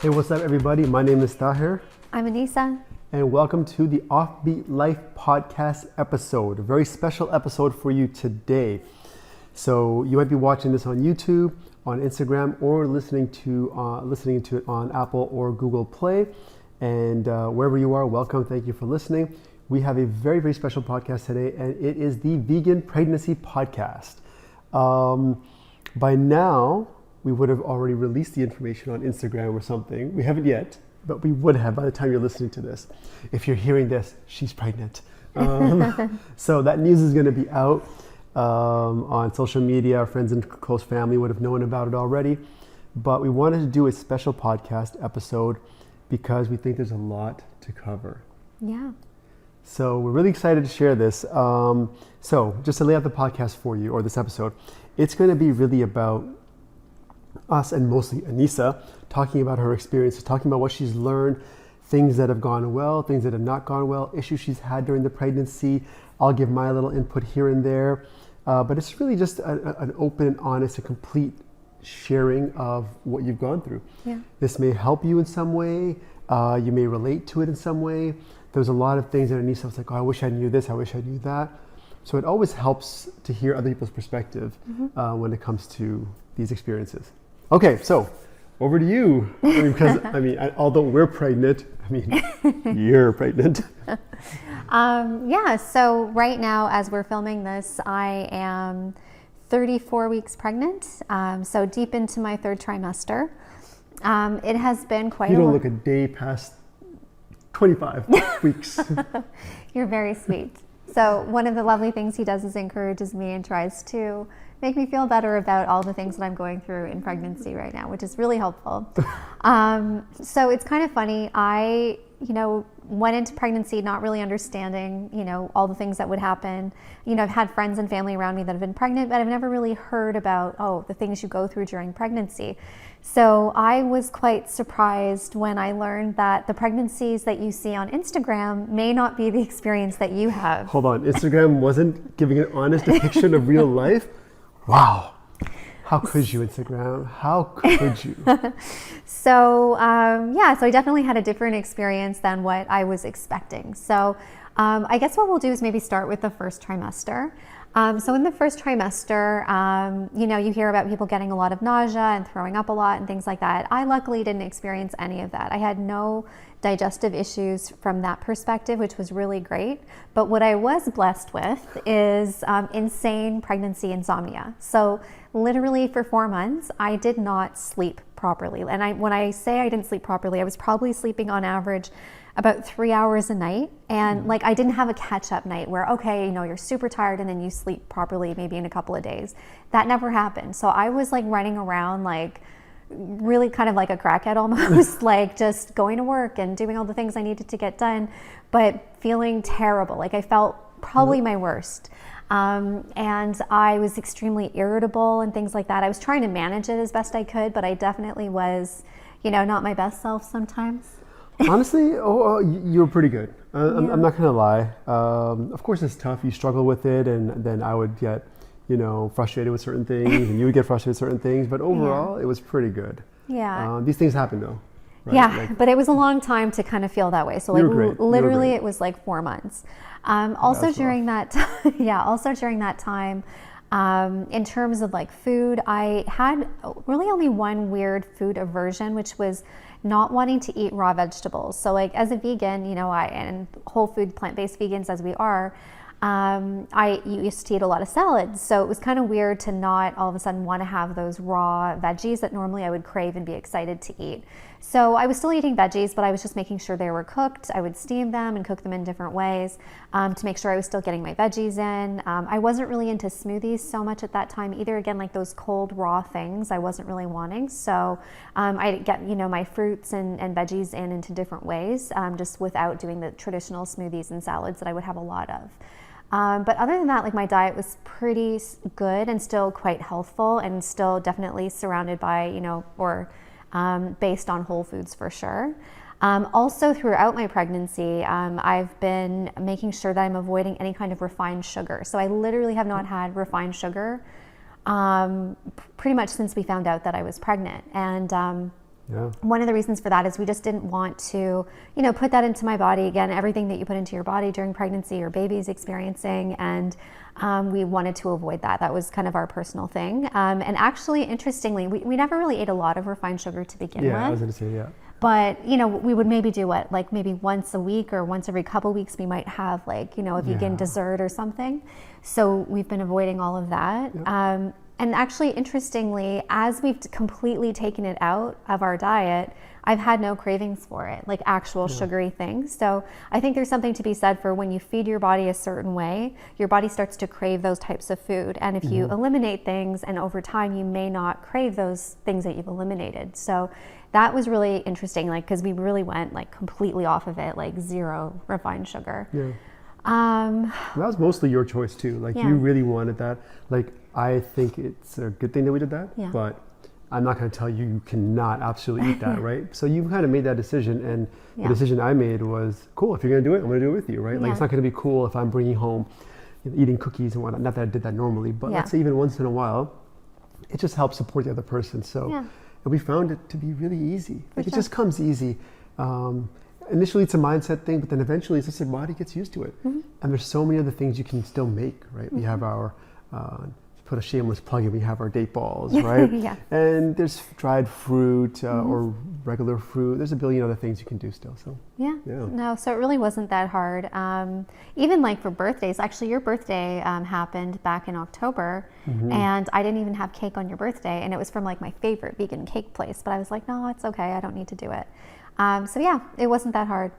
Hey, what's up, everybody? My name is Tahir. I'm Aneesa. And welcome to the Offbeet Life Podcast episode. A very special episode for you today. So you might be watching this on YouTube, on Instagram, or listening to it on Apple or Google Play. And wherever you are, welcome. Thank you for listening. We have a very, very special podcast today, and it is the Vegan Pregnancy Podcast. By now, we would have already released the information on Instagram or something. We haven't yet, but we would have by the time you're listening to this. If you're hearing this, she's pregnant. So that news is going to be out on social media. Our friends and close family would have known about it already. But we wanted to do a special podcast episode because we think there's a lot to cover. Yeah. So we're really excited to share this. So just to lay out the podcast for you, or this episode, it's going to be really about us and mostly Aneesa talking about her experiences, talking about what she's learned, things that have gone well, things that have not gone well, issues she's had during the pregnancy. I'll give my little input here and there, but it's really just an open and honest and complete sharing of what you've gone through. Yeah. This may help you in some way. You may relate to it in some way. There's a lot of things that Aneesa was like, oh, I wish I knew this, I wish I knew that. So it always helps to hear other people's perspective when it comes to these experiences. Okay, so over to you. Because although we're pregnant, you're pregnant. So right now, as we're filming this, I am 34 weeks pregnant. So deep into my third trimester. It has been quite You don't look a day past 25 weeks. You're very sweet. So one of the lovely things he does is encourages me and tries to make me feel better about all the things that I'm going through in pregnancy right now, which is really helpful. So it's kind of funny. I, went into pregnancy not really understanding, all the things that would happen. I've had friends and family around me that have been pregnant, but I've never really heard about, the things you go through during pregnancy. So I was quite surprised when I learned that the pregnancies that you see on Instagram may not be the experience that you have. Hold on, Instagram wasn't giving an honest depiction of real life? Wow. How could you, Instagram? How could you? So I definitely had a different experience than what I was expecting. So I guess what we'll do is maybe start with the first trimester. So in the first trimester, you hear about people getting a lot of nausea and throwing up a lot and things like that. I luckily didn't experience any of that. I had no digestive issues from that perspective, which was really great. But what I was blessed with is insane pregnancy insomnia. So literally for 4 months, I did not sleep properly. And when I say I didn't sleep properly, I was probably sleeping on average about 3 hours a night. And I didn't have a catch-up night where, you're super tired and then you sleep properly maybe in a couple of days. That never happened. So I was running around really kind of like a crackhead almost, just going to work and doing all the things I needed to get done, but feeling terrible. I felt probably my worst. And I was extremely irritable and things like that. I was trying to manage it as best I could, but I definitely was, not my best self sometimes. Honestly, you were pretty good. I'm not gonna lie. Of course it's tough. You struggle with it, and then I would get, frustrated with certain things, and you would get frustrated with certain things. But overall, it was pretty good. Yeah. These things happen though. Right? Yeah, but it was a long time to kind of feel that way. So literally, it was 4 months. Also during that time, in terms of food, I had really only one weird food aversion, which was not wanting to eat raw vegetables. So as a vegan, and whole food plant-based vegans as we are, I used to eat a lot of salads. So it was kind of weird to not all of a sudden want to have those raw veggies that normally I would crave and be excited to eat. So I was still eating veggies, but I was just making sure they were cooked. I would steam them and cook them in different ways to make sure I was still getting my veggies in. I wasn't really into smoothies so much at that time either. Again, those cold raw things I wasn't really wanting. So I'd get my fruits and veggies into different ways, just without doing the traditional smoothies and salads that I would have a lot of. But other than that, my diet was pretty good and still quite healthful and still definitely surrounded by, based on whole foods for sure. Also throughout my pregnancy, I've been making sure that I'm avoiding any kind of refined sugar. So I literally have not had refined sugar pretty much since we found out that I was pregnant. And Yeah. One of the reasons for that is we just didn't want to, put that into my body. Again, everything that you put into your body during pregnancy, your baby's experiencing, and we wanted to avoid that. That was kind of our personal thing. And actually, interestingly, we never really ate a lot of refined sugar to begin with. Yeah, I was going to say, yeah. But, we would maybe do maybe once a week or once every couple weeks, we might have a vegan dessert or something. So we've been avoiding all of that. Yeah. And actually, interestingly, as we've completely taken it out of our diet, I've had no cravings for it, like actual sugary things. So I think there's something to be said for when you feed your body a certain way, your body starts to crave those types of food. And if you eliminate things, and over time, you may not crave those things that you've eliminated. So that was really interesting, because we really went completely off of it, zero refined sugar. Yeah. That was mostly your choice too. You really wanted that. I think it's a good thing that we did that, but I'm not going to tell you you cannot absolutely eat that, right? So you kind of made that decision, and the decision I made was, cool, if you're going to do it, I'm going to do it with you, right? It's not going to be cool if I'm bringing home, eating cookies and whatnot. Not that I did that normally, but let's say even once in a while, it just helps support the other person. So and we found it to be really easy. It just comes easy. Initially it's a mindset thing, but then eventually it's just your body gets used to it. And there's so many other things you can still make, right? We have our, put a shameless plug in, we have our date balls, right? And there's dried fruit or regular fruit. There's a billion other things you can do still. So no, so it really wasn't that hard. Even for birthdays, actually your birthday happened back in October, and I didn't even have cake on your birthday, and it was from my favorite vegan cake place, but I was like, no, it's okay, I don't need to do it. So it wasn't that hard.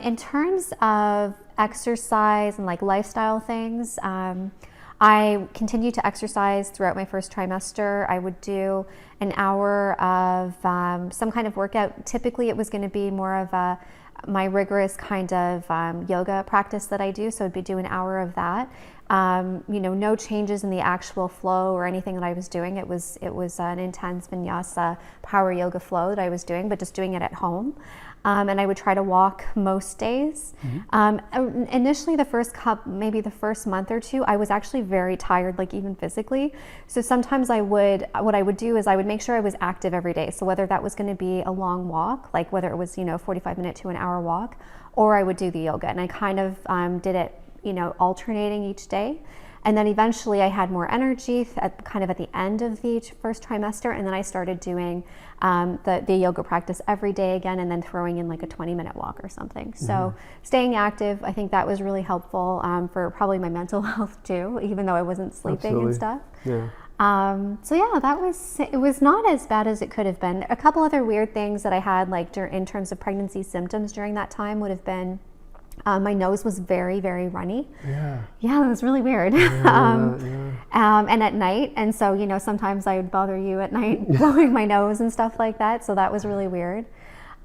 In terms of exercise and lifestyle things, I continued to exercise throughout my first trimester. I would do an hour of some kind of workout. Typically, it was going to be more of my rigorous kind of yoga practice that I do. So I'd be doing an hour of that. No changes in the actual flow or anything that I was doing. It was an intense vinyasa power yoga flow that I was doing, but just doing it at home. And I would try to walk most days. Initially, maybe the first month or two, I was actually very tired, even physically. So sometimes what I would do is I would make sure I was active every day. So whether that was going to be a long walk, whether it was 45-minute to an hour walk, or I would do the yoga. And I kind of did it, alternating each day. And then eventually I had more energy at the end of the first trimester, and then I started doing the yoga practice every day again, and then throwing in a 20-minute walk or something. So staying active, I think that was really helpful for probably my mental health too, even though I wasn't sleeping and stuff. It was not as bad as it could have been. A couple other weird things that I had in terms of pregnancy symptoms during that time would have been my nose was very, very runny. Yeah, it was really weird. And at night, and so sometimes I would bother you at night blowing my nose and stuff like that. So that was really weird.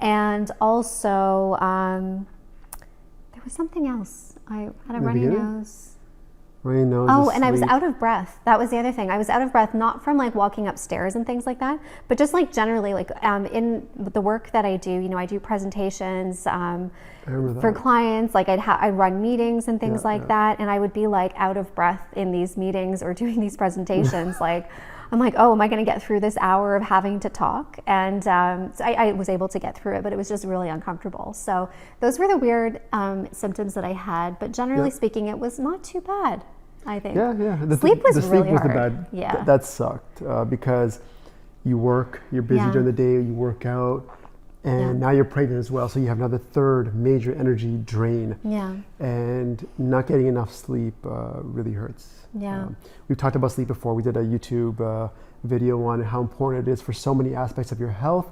And also, there was something else. I had a runny nose. Oh, and I was out of breath. That was the other thing. I was out of breath, not from walking upstairs and things like that, but just generally in the work that I do. I do presentations for clients. I'd run meetings and things like that, and I would be out of breath in these meetings or doing these presentations. I'm oh, am I going to get through this hour of having to talk? And so I was able to get through it, but it was just really uncomfortable. So those were the weird symptoms that I had. But generally speaking, it was not too bad, I think. The sleep was really hard. The bad. That sucked because you work, you're busy during the day, you work out, and now you're pregnant as well. So you have another third major energy drain. And not getting enough sleep really hurts. We've talked about sleep before. We did a YouTube video on how important it is for so many aspects of your health.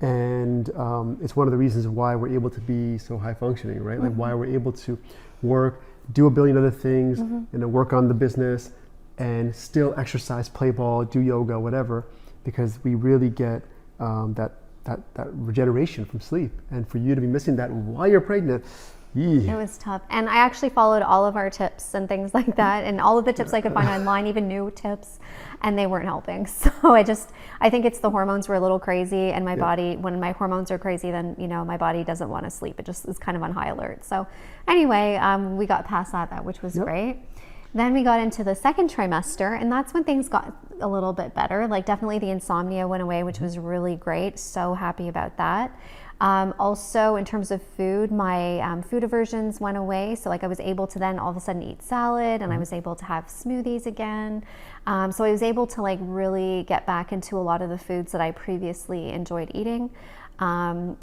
And it's one of the reasons why we're able to be so high functioning, right? Why we're able to work, do a billion other things, and work on the business, and still exercise, play ball, do yoga, whatever, because we really get that regeneration from sleep. And for you to be missing that while you're pregnant, it was tough. And I actually followed all of our tips and things like that, and all of the tips I could find online, even new tips, and they weren't helping. So I think it's the hormones were a little crazy, and my body, when my hormones are crazy, then my body doesn't want to sleep. It just is kind of on high alert. So anyway, we got past that, which was great. Then we got into the second trimester, and that's when things got a little bit better. Like definitely the insomnia went away, which was really great. So happy about that. Also, in terms of food, my food aversions went away. So like I was able to then all of a sudden eat salad, and I was able to have smoothies again. So I was able to like really get back into a lot of the foods that I previously enjoyed eating.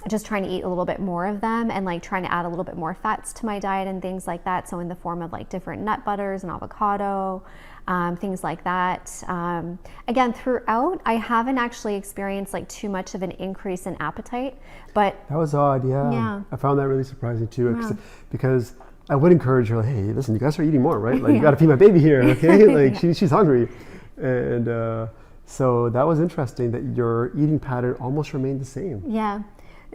Just trying to eat a little bit more of them, and like trying to add a little bit more fats to my diet and things like that. So in the form of like different nut butters and avocado, things like that. Again, throughout, I haven't actually experienced like too much of an increase in appetite, but that was odd. Yeah. I found that really surprising too, because I would encourage her, like, hey, listen, you guys are eating more, right? Like you got to feed my baby here, okay? Like she's hungry, and so that was interesting that your eating pattern almost remained the same. Yeah.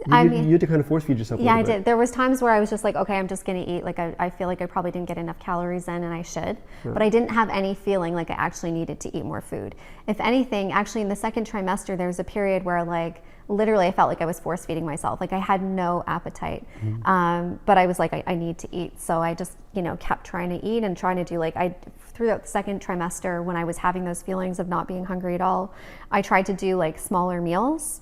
You had to kind of force feed yourself. Yeah, I did. There was times where I was just like, okay, I'm just going to eat. Like I feel like I probably didn't get enough calories in, and I should. Yeah. But I didn't have any feeling like I actually needed to eat more food. If anything, actually in the second trimester, there was a period where like literally I felt like I was force feeding myself. Like I had no appetite, but I was like, I need to eat. So I just, kept trying to eat and trying to do throughout the second trimester, when I was having those feelings of not being hungry at all, I tried to do like smaller meals,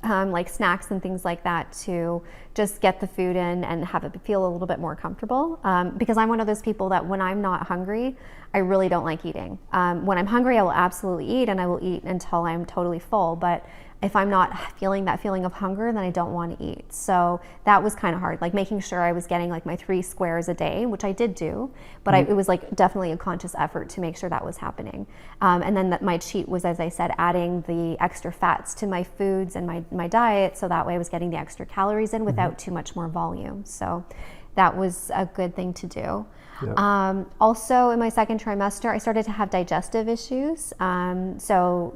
like snacks and things like that, to just get the food in and have it feel a little bit more comfortable. Because I'm one of those people that when I'm not hungry, I really don't like eating. When I'm hungry, I will absolutely eat, and I will eat until I'm totally full. But if I'm not feeling that feeling of hunger, then I don't want to eat. So that was kind of hard, like making sure I was getting like my 3 squares a day, which I did do, but it was like definitely a conscious effort to make sure that was happening. And then my cheat was, as I said, adding the extra fats to my foods and my diet, so that way I was getting the extra calories in without too much more volume. So that was a good thing to do. Yeah. Also in my second trimester, I started to have digestive issues. So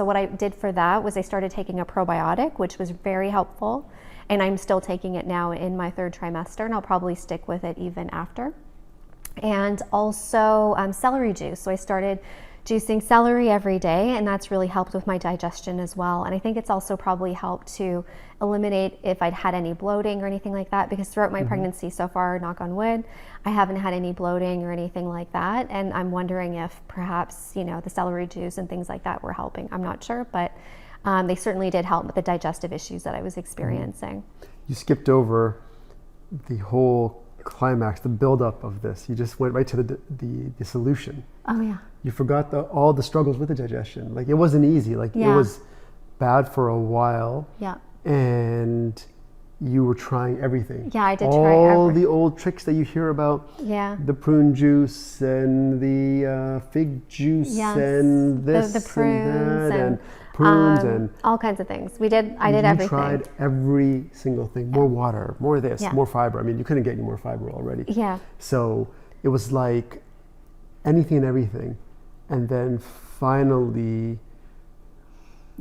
what I did for that was I started taking a probiotic, which was very helpful. And I'm still taking it now in my third trimester, and I'll probably stick with it even after. And also celery juice. So I started juicing celery every day, and that's really helped with my digestion as well. And I think it's also probably helped to eliminate if I'd had any bloating or anything like that, because throughout my pregnancy so far, knock on wood, I haven't had any bloating or anything like that. And I'm wondering if perhaps, the celery juice and things like that were helping. I'm not sure, but they certainly did help with the digestive issues that I was experiencing. You skipped over the whole climax, the buildup of this. You just went right to the solution. Oh yeah. You forgot all the struggles with the digestion. Like it wasn't easy. Like it was bad for a while. Yeah. And you were trying everything. Yeah, I did try everything. All the old tricks that you hear about. Yeah. The prune juice and the fig juice and this the prunes and prunes and all kinds of things. I did everything. You tried every single thing. More water, more this, more fiber. I mean, you couldn't get any more fiber already. Yeah. So it was like anything and everything. And then finally,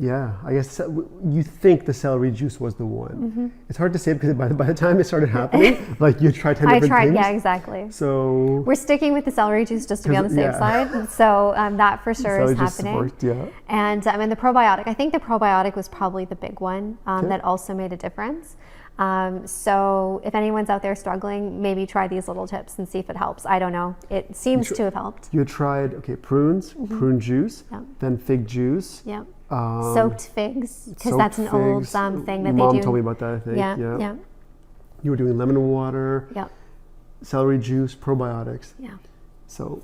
I guess you think the celery juice was the one. It's hard to say because by the time it started happening, like you tried 10 different things. Yeah, exactly. So we're sticking with the celery juice just to be on the safe side. So that for sure is happening. Worked, And the probiotic, I think the probiotic was probably the big one that also made a difference. So if anyone's out there struggling, maybe try these little tips and see if it helps. I don't know. It seems to have helped. You tried, prunes, prune juice, then fig juice. Yeah. Soaked figs, because that's an old thing that Mom they do. told me about that, I think. Yeah. You were doing lemon water, celery juice, probiotics. Yeah. So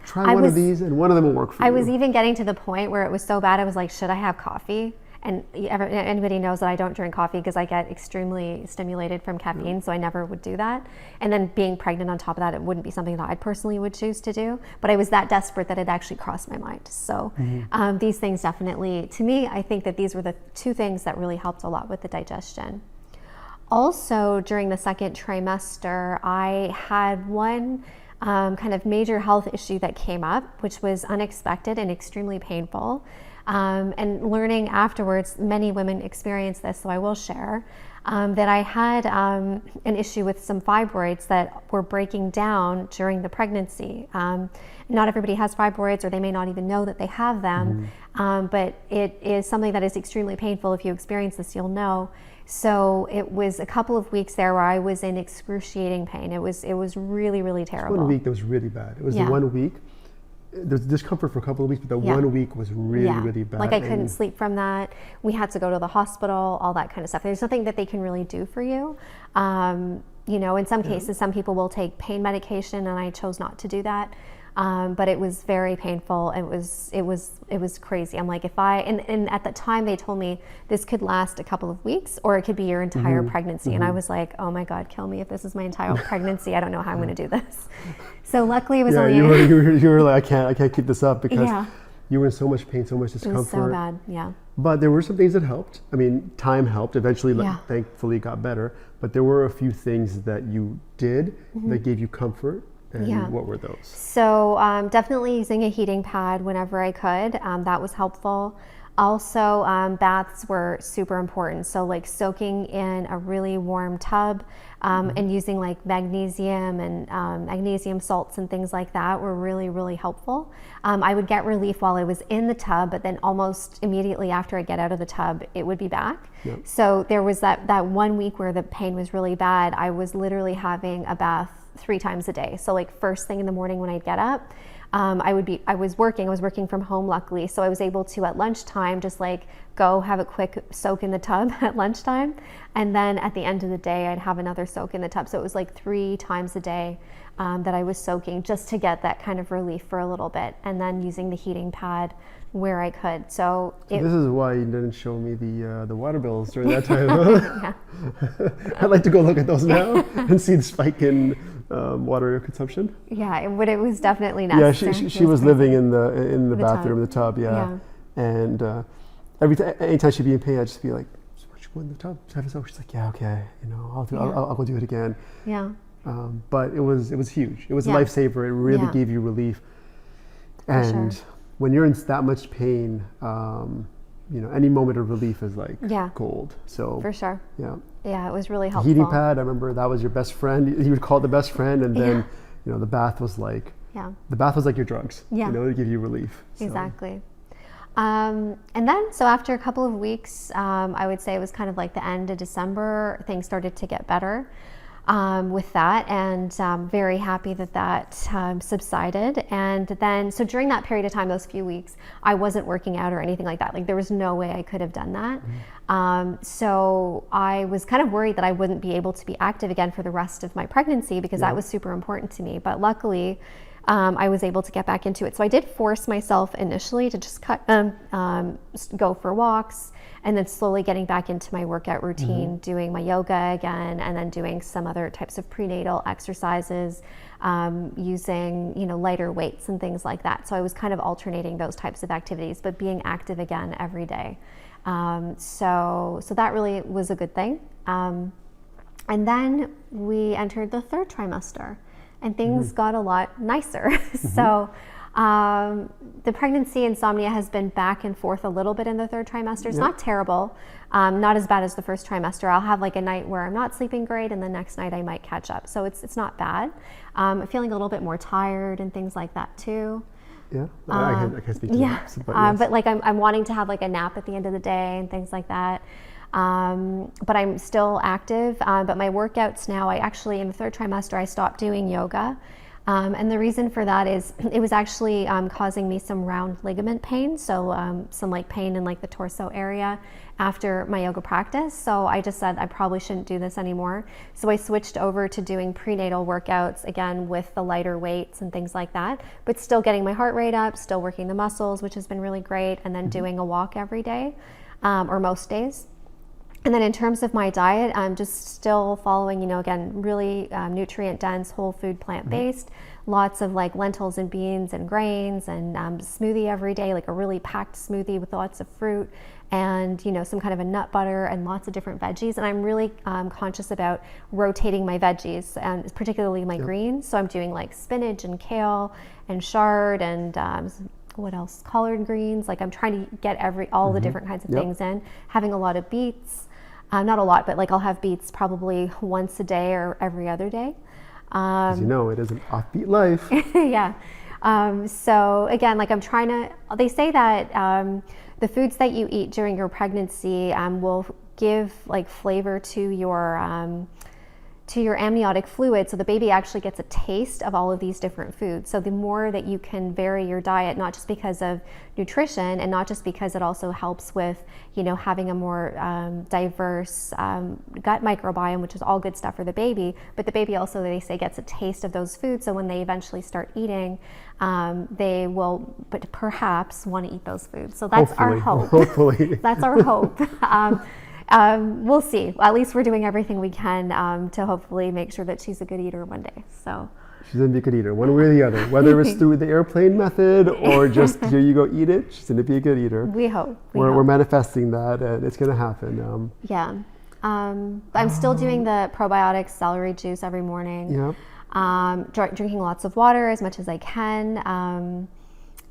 try one of these and one of them will work for you. I was even getting to the point where it was so bad, I was like, should I have coffee? And anybody knows that I don't drink coffee because I get extremely stimulated from caffeine, so I never would do that. And then being pregnant on top of that, it wouldn't be something that I personally would choose to do. But I was that desperate that it actually crossed my mind. So these things definitely, to me, I think that these were the 2 things that really helped a lot with the digestion. Also, during the second trimester, I had one kind of major health issue that came up, which was unexpected and extremely painful. And learning afterwards, many women experience this, so I will share. that I had an issue with some fibroids that were breaking down during the pregnancy. Not everybody has fibroids, or they may not even know that they have them, but it is something that is extremely painful. If you experience this, you'll know. So it was a couple of weeks there where I was in excruciating pain. It was really, really terrible. 1 week that was really bad. It was the 1 week. There was discomfort for a couple of weeks, but the 1 week was really, really bad. Like I couldn't sleep from that. We had to go to the hospital, all that kind of stuff. There's nothing that they can really do for you. In some cases, some people will take pain medication, and I chose not to do that. But it was very painful. It was crazy. I'm like, and at the time they told me this could last a couple of weeks, or it could be your entire pregnancy. And I was like, oh my God, kill me if this is my entire pregnancy. I don't know how I'm going to do this. So luckily it was only. You were like, I can't keep this up, because you were in so much pain, so much discomfort. It was so bad. Yeah. But there were some things that helped. I mean, time helped. Eventually, thankfully, it got better. But there were a few things that you did that gave you comfort. And what were those? So definitely using a heating pad whenever I could. That was helpful. Also, baths were super important. So like soaking in a really warm tub and using like magnesium and magnesium salts and things like that were really, really helpful. I would get relief while I was in the tub, but then almost immediately after I get out of the tub, it would be back. Yep. So there was that 1 week where the pain was really bad. I was literally having a bath 3 times a day. So like first thing in the morning when I'd get up, I was working from home luckily. So I was able to at lunchtime, just like go have a quick soak in the tub at lunchtime. And then at the end of the day, I'd have another soak in the tub. So it was like 3 times a day that I was soaking, just to get that kind of relief for a little bit. And then using the heating pad where I could. So this is why you didn't show me the water bills during that time. Huh? I'd like to go look at those now and see the spike in water consumption. Yeah, it was definitely necessary. Yeah, she was living in the bathroom, in the tub. Yeah. And anytime she'd be in pain, I'd just be like, "Why don't you go in the tub? Just have a soak." She's like, "Yeah, okay, I'll go do it again." Yeah. But it was huge. It was a lifesaver. It really gave you relief. And when you're in that much pain, any moment of relief is like gold. So for sure. Yeah. Yeah, it was really helpful. Heating pad, I remember that was your best friend. You would call it the best friend, and then the bath was like your drugs. Yeah. To give you relief. So. Exactly. And then, so after a couple of weeks, I would say it was kind of like the end of December, things started to get better with that, and very happy that subsided. And then, so during that period of time, those few weeks, I wasn't working out or anything like that. Like there was no way I could have done that. So I was kind of worried that I wouldn't be able to be active again for the rest of my pregnancy, because that was super important to me. But luckily, I was able to get back into it. So I did force myself initially to just go for walks, and then slowly getting back into my workout routine, doing my yoga again, and then doing some other types of prenatal exercises, using lighter weights and things like that. So I was kind of alternating those types of activities, but being active again every day. So that really was a good thing. And then we entered the 3rd trimester, and things got a lot nicer. So the pregnancy insomnia has been back and forth a little bit in the 3rd trimester. It's not terrible, not as bad as the 1st trimester. I'll have like a night where I'm not sleeping great, and the next night I might catch up. So it's not bad. I'm feeling a little bit more tired and things like that too. Yeah, I can't speak to that. But, yes. But like I'm wanting to have like a nap at the end of the day and things like that. But I'm still active. But my workouts now, I actually, in the 3rd trimester, I stopped doing yoga. And the reason for that is it was actually causing me some round ligament pain. So some like pain in like the torso area after my yoga practice. So I just said I probably shouldn't do this anymore. So I switched over to doing prenatal workouts again with the lighter weights and things like that, but still getting my heart rate up, still working the muscles, which has been really great. And then doing a walk every day, or most days. And then in terms of my diet, I'm just still following, again, really nutrient dense, whole food, plant-based, lots of like lentils and beans and grains, and smoothie every day, like a really packed smoothie with lots of fruit, and some kind of a nut butter and lots of different veggies. And I'm really conscious about rotating my veggies, and particularly my greens. So I'm doing like spinach and kale and chard and what else? Collard greens. Like I'm trying to get all the different kinds of things in. Having a lot of beets. Not a lot, but like I'll have beets probably once a day or every other day. As you know, it is an offbeat life. Yeah. So again, like they say that the foods that you eat during your pregnancy will give like flavor to your amniotic fluid, so the baby actually gets a taste of all of these different foods. So the more that you can vary your diet, not just because of nutrition and not just because it also helps with, having a more diverse gut microbiome, which is all good stuff for the baby, but the baby also, they say, gets a taste of those foods. So when they eventually start eating, they will perhaps want to eat those foods. So that's our hope. Hopefully. That's our hope. We'll see. At least we're doing everything we can to hopefully make sure that she's a good eater one day. So she's gonna be a good eater, one way or the other. Whether it's through the airplane method or just here you go eat it, she's gonna be a good eater. We hope. We're manifesting that, and it's gonna happen. Yeah. I'm still doing the probiotic celery juice every morning. Yep. Drinking lots of water as much as I can.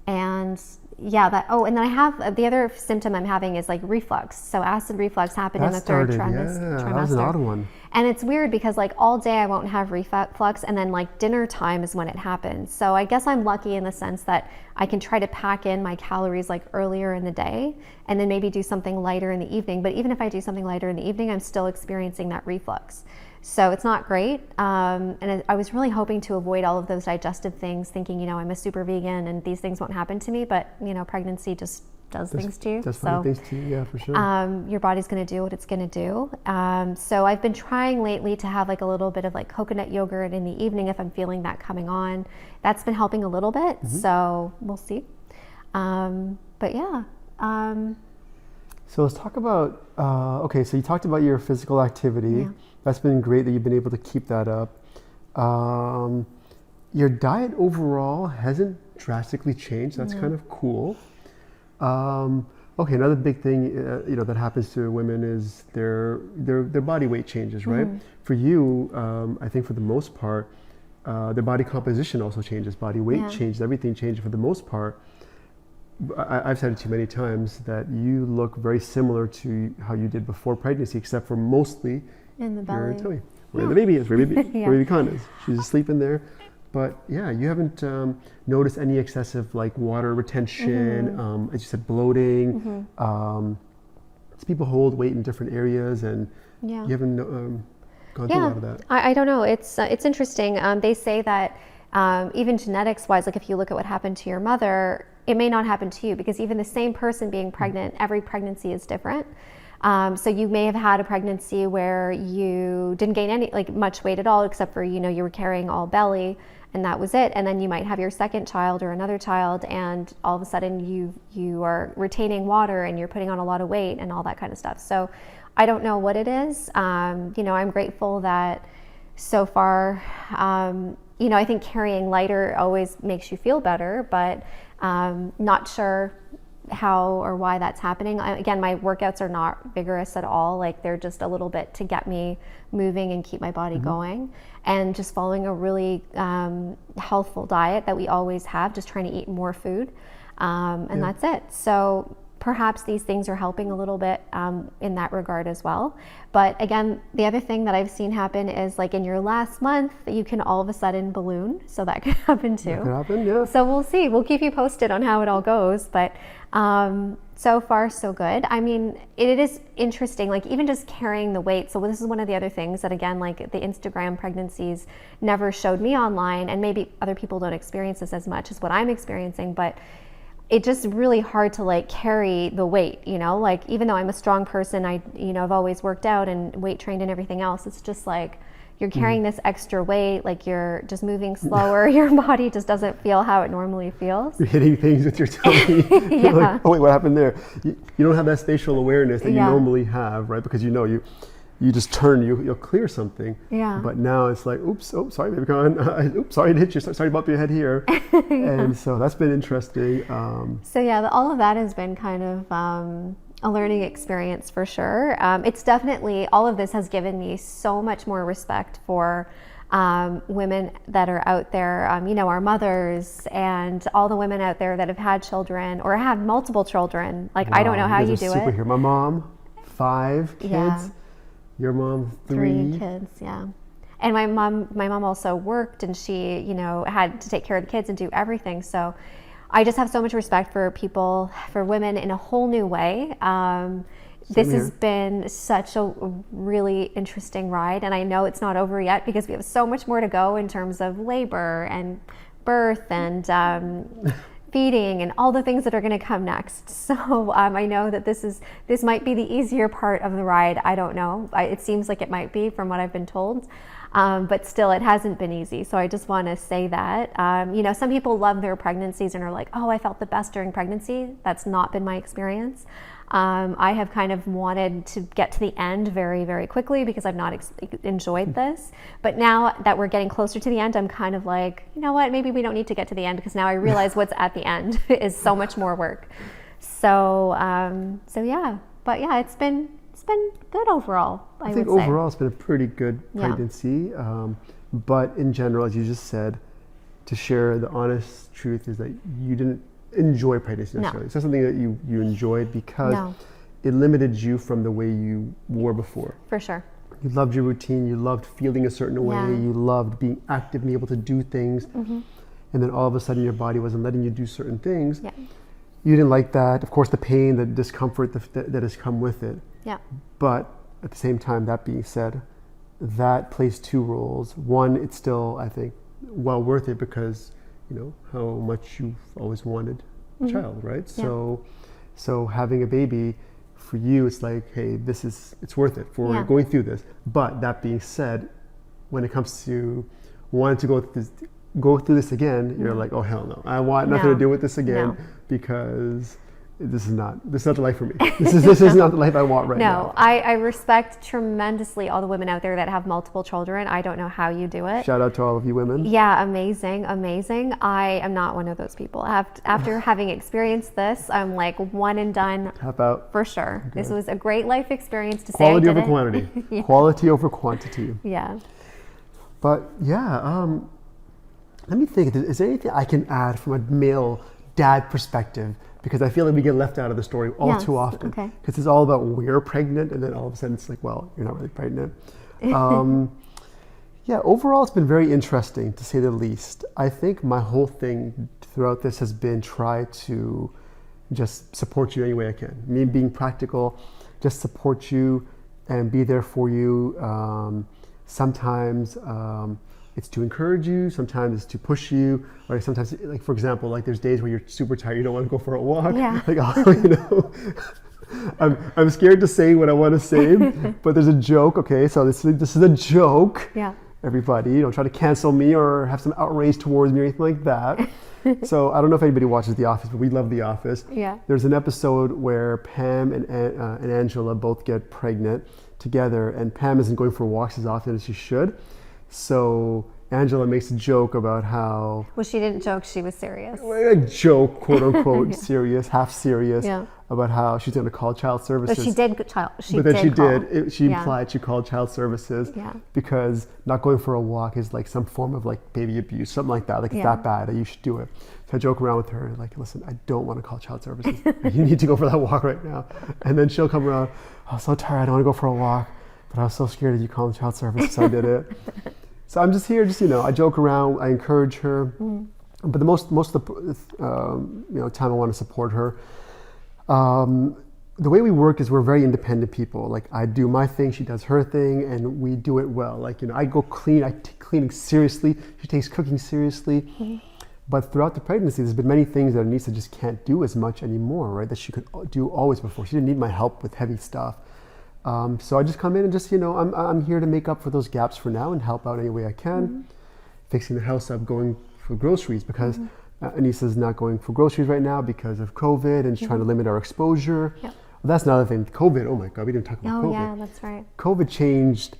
And yeah, and then I have the other symptom I'm having is like reflux. So acid reflux happened in the third trimester. That was an odd one. And it's weird because like all day I won't have reflux, and then like dinner time is when it happens. So I guess I'm lucky in the sense that I can try to pack in my calories like earlier in the day and then maybe do something lighter in the evening. But even if I do something lighter in the evening, I'm still experiencing that reflux. So it's not great. And I was really hoping to avoid all of those digestive things, thinking, I'm a super vegan and these things won't happen to me. But, pregnancy just does things to you. Does things to you, yeah, for sure. Your body's going to do what it's going to do. So I've been trying lately to have like a little bit of like coconut yogurt in the evening if I'm feeling that coming on. That's been helping a little bit. Mm-hmm. So we'll see. But yeah. So let's talk about, so you talked about your physical activity. Yeah. That's been great that you've been able to keep that up. Your diet overall hasn't drastically changed. That's kind of cool. Another big thing that happens to women is their body weight changes, right? Mm-hmm. For you, I think for the most part, their body composition also changes. Body weight changes. Everything changes for the most part. I've said it to you many times that you look very similar to how you did before pregnancy, except for mostly in the belly. Your tummy, where the baby is, where baby con is. She's asleep in there. But yeah, you haven't noticed any excessive like water retention, mm-hmm. As you said, bloating. Mm-hmm. People hold weight in different areas, and you haven't gone through a lot of that. I don't know. It's interesting. They say that even genetics-wise, like if you look at what happened to your mother, it may not happen to you, because even the same person being pregnant, every pregnancy is different. So you may have had a pregnancy where you didn't gain much weight at all, except for, you were carrying all belly and that was it. And then you might have your second child or another child, and all of a sudden you are retaining water and you're putting on a lot of weight and all that kind of stuff. So I don't know what it is. I'm grateful that so far, I think carrying lighter always makes you feel better, but not sure how or why that's happening. Again, my workouts are not vigorous at all. Like they're just a little bit to get me moving and keep my body mm-hmm. going, and just following a really healthful diet that we always have, just trying to eat more food. And that's it. So perhaps these things are helping a little bit in that regard as well. But again, the other thing that I've seen happen is like in your last month, you can all of a sudden balloon. So that could happen too. That could happen, yeah. So we'll see. We'll keep you posted on how it all goes. But so far, so good. I mean, it is interesting, like even just carrying the weight. So this is one of the other things that, again, like the Instagram pregnancies never showed me online, and maybe other people don't experience this as much as what I'm experiencing, but it's just really hard to like carry the weight, like even though I'm a strong person, I've always worked out and weight trained and everything else. It's just like you're carrying this extra weight, like you're just moving slower. Your body just doesn't feel how it normally feels. You're hitting things with your tummy. You're like, oh wait, what happened there? You don't have that spatial awareness that you normally have, right? Because you just turn, you'll clear something. Yeah. But now it's like, oops, oh, sorry, baby, oops, sorry to hit you, sorry to bump your head here. And so that's been interesting. All of that has been kind of a learning experience for sure. It's definitely, all of this has given me so much more respect for women that are out there, our mothers and all the women out there that have had children or have multiple children. Like, wow, I don't know how you do it. My mom, 5 kids. Yeah. Your mom, three kids, yeah. And my mom also worked, and she, you know, had to take care of the kids and do everything. So I just have so much respect for people, for women in a whole new way. This has been such a really interesting ride, and I know it's not over yet because we have so much more to go in terms of labor and birth and feeding and all the things that are going to come next. So I know that this might be the easier part of the ride. I don't know. It seems like it might be from what I've been told. But still, it hasn't been easy. So I just want to say that. You know, some people love their pregnancies and are like, oh, I felt the best during pregnancy. That's not been my experience. I have kind of wanted to get to the end very, very quickly because I've not enjoyed this. But now that we're getting closer to the end, I'm kind of like, you know what, maybe we don't need to get to the end because now I realize what's at the end is so much more work. So yeah, but yeah, it's been good overall. I think overall it's been a pretty good pregnancy. But in general, as you just said, to share the honest truth is that you didn't enjoy pregnancy necessarily. It's not something that you enjoyed because it limited you from the way you were before. For sure. You loved your routine, you loved feeling a certain way, you loved being active, being able to do things, and then all of a sudden your body wasn't letting you do certain things. You didn't like that. Of course, the pain, the discomfort that has come with it. But at the same time, that being said, that plays two roles. One, it's still, I think, well worth it because you know how much you've always wanted a child, right? So having a baby for you, it's like, hey, it's worth it for going through this. But that being said, when it comes to wanting to go through this again, you're like, oh hell no, I want nothing to do with this again because this is not the life for me. This is not the life I want right now. No, I respect tremendously all the women out there that have multiple children. I don't know how you do it. Shout out to all of you women. Yeah, amazing. I am not one of those people. After having experienced this, I'm like one and done. Tap out. For sure. Good. This was a great life experience to Quality say I over did quantity. Yeah. Quality over quantity. Yeah. But yeah, let me think. Is there anything I can add from a male dad perspective? Because I feel like we get left out of the story too often. Because it's all about we're pregnant, and then all of a sudden it's like, well, you're not really pregnant. Yeah, overall it's been very interesting to say the least. I think my whole thing throughout this has been try to just support you any way I can. Me being practical, just support you and be there for you. Sometimes it's to encourage you, sometimes it's to push you, or sometimes, like for example, like there's days where you're super tired, you don't want to go for a walk. Like, oh, you know, I'm scared to say what I want to say, but there's a joke. Okay, so this is a joke. Everybody, don't try to cancel me or have some outrage towards me or anything like that. So I don't know if anybody watches The Office, but we love The Office. There's an episode where Pam and Angela both get pregnant together, and Pam isn't going for walks as often as she should. So Angela makes a joke about how... Well, she didn't joke, she was serious. A joke, quote unquote, serious, half serious, about how she's going to call child services. But she did She implied she called child services because not going for a walk is like some form of like baby abuse, something like that. Like it's that bad that you should do it. So I joke around with her, like, listen, I don't want to call child services. You need to go for that walk right now. And then she'll come around, oh, I'm so tired, I don't want to go for a walk. But I was so scared that you called child services, so I did it. So I'm just here, I joke around, I encourage her. But the most of the time I want to support her. The way we work is we're very independent people. Like I do my thing, she does her thing, and we do it well. Like, I go clean, I take cleaning seriously, she takes cooking seriously. But throughout the pregnancy, there's been many things that Aneesa just can't do as much anymore, right? That she could do always before. She didn't need my help with heavy stuff. So I just come in and just, I'm here to make up for those gaps for now and help out any way I can. Fixing the house up, going for groceries because Aneesa's not going for groceries right now because of COVID and she's trying to limit our exposure. Well, that's another thing. COVID, oh my God, we didn't talk about COVID. Oh yeah, that's right. COVID changed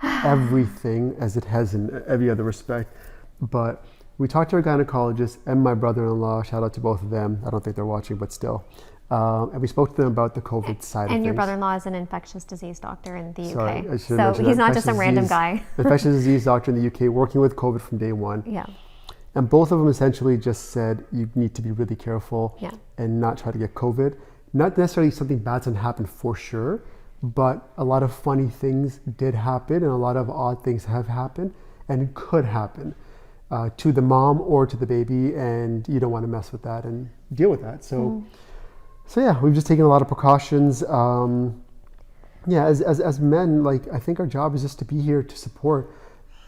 everything as it has in every other respect. But we talked to our gynecologist and my brother-in-law, shout out to both of them. I don't think they're watching, but still. And we spoke to them about the COVID side of things. And your brother-in-law is an infectious disease doctor in the UK. Sorry, so he's not just some random guy. Infectious disease doctor in the UK working with COVID from day one. And both of them essentially just said you need to be really careful and not try to get COVID. Not necessarily something bad's going to happen for sure, but a lot of funny things did happen, and a lot of odd things have happened and could happen to the mom or to the baby, and you don't want to mess with that and deal with that. So yeah, we've just taken a lot of precautions. As men, like, I think our job is just to be here to support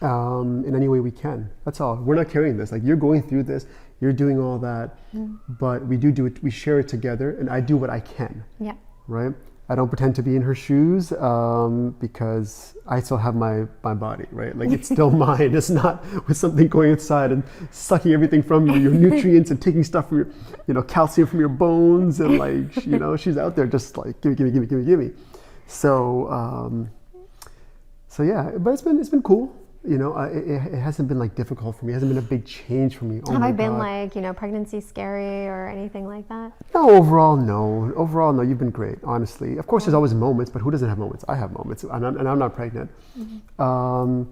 in any way we can. That's all. We're not carrying this. Like, you're going through this, you're doing all that, but we do it. We share it together, and I do what I can. Yeah. Right. I don't pretend to be in her shoes because I still have my body, right? Like, it's still mine. It's not with something going inside and sucking everything from you, your nutrients, and taking stuff from your, calcium from your bones, and like, she's out there just like give me. So yeah, but it's been cool. It hasn't been like difficult for me. It hasn't been a big change for me. Have I been like, pregnancy scary or anything like that? No, overall, no. You've been great, honestly. Of course, there's always moments, but who doesn't have moments? I have moments, and I'm not pregnant. And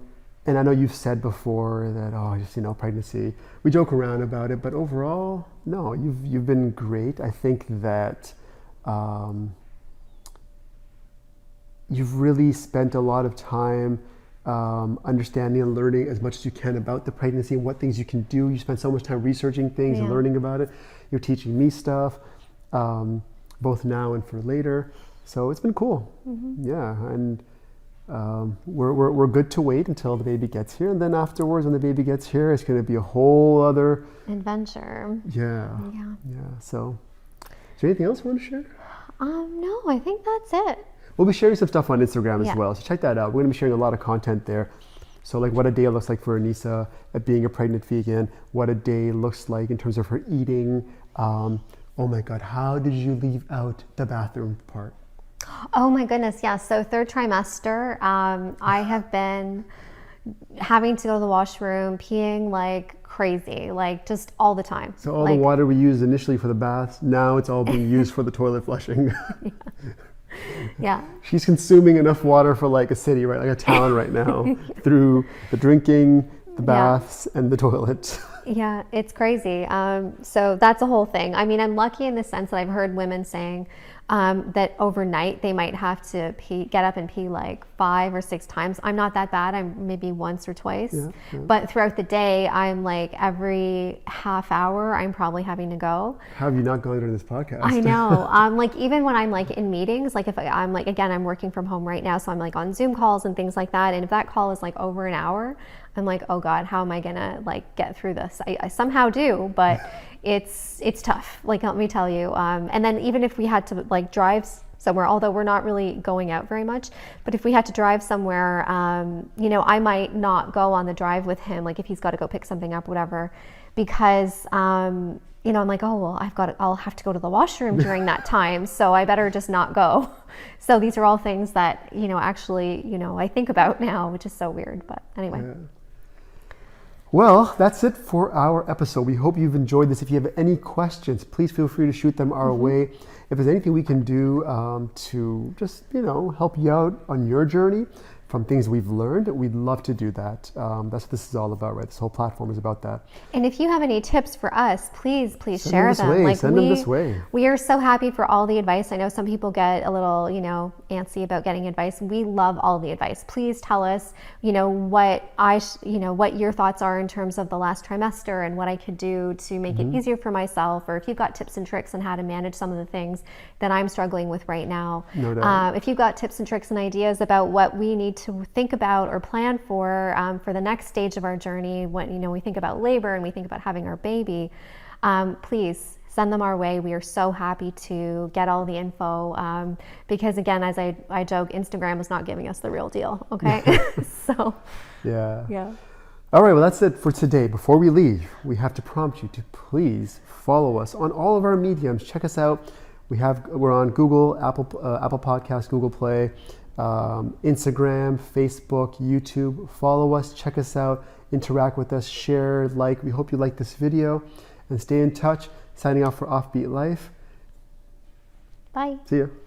I know you've said before that, pregnancy. We joke around about it, but overall, no. You've been great. I think that you've really spent a lot of time understanding and learning as much as you can about the pregnancy and what things you can do. You spend so much time researching things and learning about it. You're teaching me stuff, both now and for later. So it's been cool. Yeah, and we're good to wait until the baby gets here, and then afterwards, when the baby gets here, it's going to be a whole other adventure. Yeah. So, is there anything else you want to share? No, I think that's it. We'll be sharing some stuff on Instagram as well, so check that out. We're going to be sharing a lot of content there. So like what a day looks like for Aneesa at being a pregnant vegan, what a day looks like in terms of her eating. Oh my God, how did you leave out the bathroom part? Oh my goodness, yeah. So third trimester, I have been having to go to the washroom, peeing like crazy, like just all the time. So all the water we used initially for the baths, now it's all being used for the toilet flushing. Yeah. She's consuming enough water for like a city, right? Like a town right now through the drinking, the baths, and the toilet. Yeah, it's crazy. So that's a whole thing. I mean, I'm lucky in the sense that I've heard women saying that overnight they might have to get up and pee like 5 or 6 times. I'm not that bad. I'm maybe once or twice. But throughout the day, I'm like every half hour, I'm probably having to go. How have you not gone during this podcast? I know. Like even when I'm like in meetings, like if I'm like, again, I'm working from home right now, so I'm like on Zoom calls and things like that. And if that call is like over an hour, I'm like, oh God, how am I gonna like get through this? I somehow do, but it's tough. Like, let me tell you. And then even if we had to like drive somewhere, although we're not really going out very much, but if we had to drive somewhere, I might not go on the drive with him, like if he's got to go pick something up, whatever, because I'm like, oh well, I'll have to go to the washroom during that time, so I better just not go. So these are all things that actually I think about now, which is so weird. But anyway. Yeah. Well, that's it for our episode. We hope you've enjoyed this. If you have any questions, please feel free to shoot them our way. If there's anything we can do to just, help you out on your journey from things we've learned, we'd love to do that. That's what this is all about, right? This whole platform is about that. And if you have any tips for us, please share them. Send them this way. We are so happy for all the advice. I know some people get a little, antsy about getting advice. We love all the advice. Please tell us, what your thoughts are in terms of the last trimester and what I could do to make it easier for myself, or if you've got tips and tricks on how to manage some of the things that I'm struggling with right now. No doubt. If you've got tips and tricks and ideas about what we need to think about or plan for the next stage of our journey, when we think about labor and we think about having our baby, please send them our way. We are so happy to get all the info because, again, as I joke, Instagram is not giving us the real deal. Okay. So yeah. All right, well, that's it for today. Before we leave, we have to prompt you to please follow us on all of our mediums. Check us out. We're on Google, Apple Podcasts, Google Play, Instagram, Facebook, YouTube. Follow us, check us out, interact with us, share, like. We hope you like this video, and stay in touch. Signing off for Offbeet Life. Bye. See you.